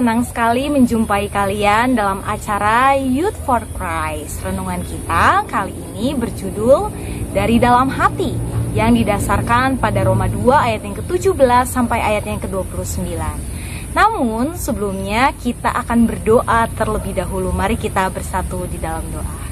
senang sekali menjumpai kalian dalam acara Youth for Christ. Renungan kita kali ini berjudul Dari Dalam Hati, yang didasarkan pada Roma 2 ayat yang ke-17 sampai ayat yang ke-29. Namun sebelumnya kita akan berdoa terlebih dahulu. Mari kita bersatu di dalam doa.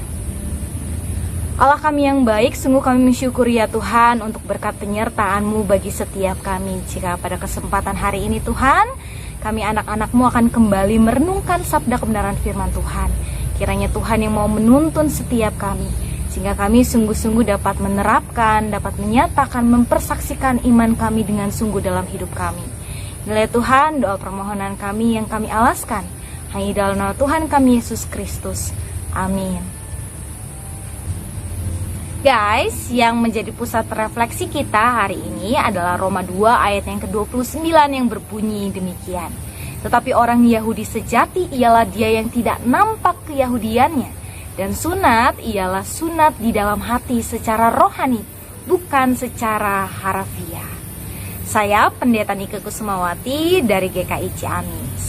Allah kami yang baik, sungguh kami mensyukuri ya Tuhan untuk berkat penyertaan-Mu bagi setiap kami. Jika pada kesempatan hari ini Tuhan, kami anak-anak-Mu akan kembali merenungkan sabda kebenaran firman Tuhan. Kiranya Tuhan yang mau menuntun setiap kami, sehingga kami sungguh-sungguh dapat menerapkan, dapat menyatakan, mempersaksikan iman kami dengan sungguh dalam hidup kami. Inilah Tuhan doa permohonan kami yang kami alaskan hanya dalam nama Tuhan kami Yesus Kristus. Amin. Guys, yang menjadi pusat refleksi kita hari ini adalah Roma 2 ayat yang ke-29 yang berbunyi demikian. Tetapi orang Yahudi sejati ialah dia yang tidak nampak keyahudiannya, dan sunat ialah sunat di dalam hati secara rohani, bukan secara harafiah. Saya Pendeta Nike Kusumawati dari GKI Ciamis.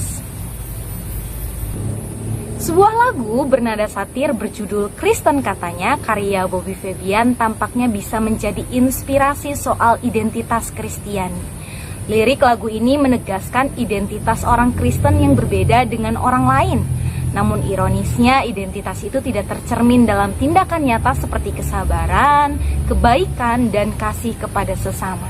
Sebuah lagu bernada satir berjudul Kristen Katanya karya Bobby Febian tampaknya bisa menjadi inspirasi soal identitas Kristiani. Lirik lagu ini menegaskan identitas orang Kristen yang berbeda dengan orang lain. Namun ironisnya identitas itu tidak tercermin dalam tindakan nyata seperti kesabaran, kebaikan, dan kasih kepada sesama.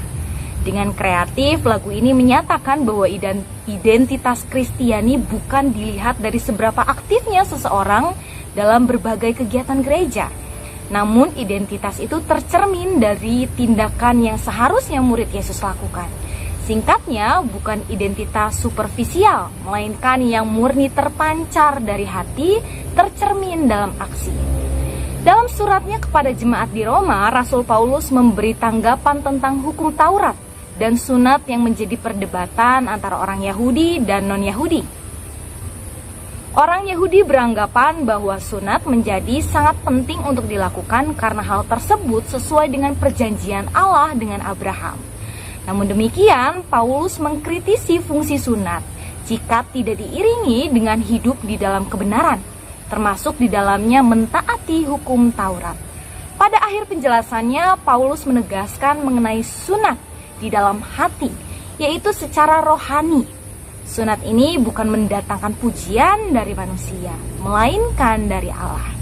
Dengan kreatif, lagu ini menyatakan bahwa identitas Kristiani bukan dilihat dari seberapa aktifnya seseorang dalam berbagai kegiatan gereja. Namun identitas itu tercermin dari tindakan yang seharusnya murid Yesus lakukan. Singkatnya, bukan identitas superficial, melainkan yang murni terpancar dari hati, tercermin dalam aksi. Dalam suratnya kepada jemaat di Roma, Rasul Paulus memberi tanggapan tentang hukum Taurat dan sunat yang menjadi perdebatan antara orang Yahudi dan non-Yahudi. Orang Yahudi beranggapan bahwa sunat menjadi sangat penting untuk dilakukan karena hal tersebut sesuai dengan perjanjian Allah dengan Abraham. Namun demikian, Paulus mengkritisi fungsi sunat jika tidak diiringi dengan hidup di dalam kebenaran, termasuk di dalamnya mentaati hukum Taurat. Pada akhir penjelasannya, Paulus menegaskan mengenai sunat di dalam hati, yaitu secara rohani. Sunat ini bukan mendatangkan pujian dari manusia, melainkan dari Allah.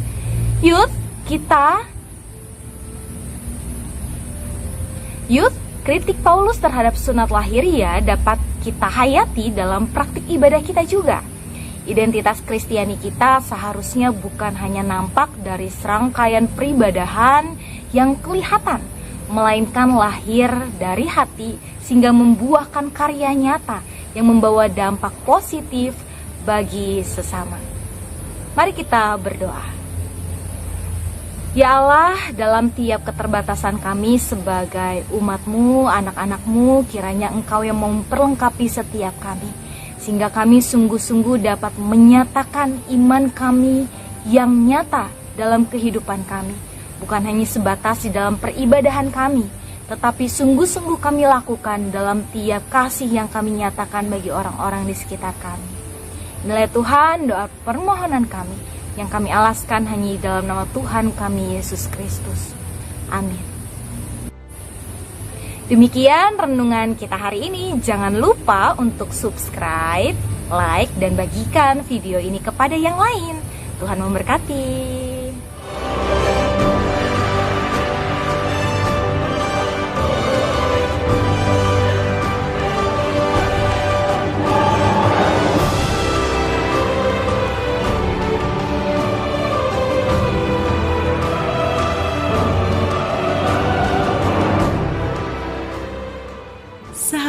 Kritik Paulus terhadap sunat lahiriah dapat kita hayati dalam praktik ibadah kita juga. Identitas Kristiani kita seharusnya bukan hanya nampak dari serangkaian peribadahan yang kelihatan, melainkan lahir dari hati sehingga membuahkan karya nyata yang membawa dampak positif bagi sesama. Mari kita berdoa. Ya Allah, dalam tiap keterbatasan kami sebagai umat-Mu, anak-anak-Mu, kiranya Engkau yang memperlengkapi setiap kami, sehingga kami sungguh-sungguh dapat menyatakan iman kami yang nyata dalam kehidupan kami. Bukan hanya sebatas di dalam peribadahan kami, tetapi sungguh-sungguh kami lakukan dalam tiap kasih yang kami nyatakan bagi orang-orang di sekitar kami. Inilah Tuhan doa permohonan kami yang kami alaskan hanya dalam nama Tuhan kami Yesus Kristus. Amin. Demikian renungan kita hari ini. Jangan lupa untuk subscribe, like, dan bagikan video ini kepada yang lain. Tuhan memberkati.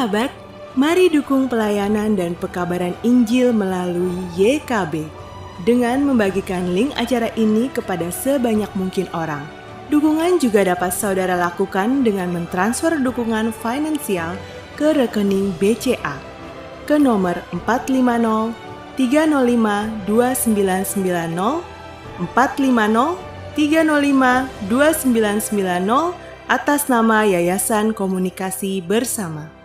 Sahabat, mari dukung pelayanan dan pekabaran Injil melalui YKB dengan membagikan link acara ini kepada sebanyak mungkin orang. Dukungan juga dapat saudara lakukan dengan mentransfer dukungan finansial ke rekening BCA ke nomor 450 305 2990 450 305 2990 atas nama Yayasan Komunikasi Bersama.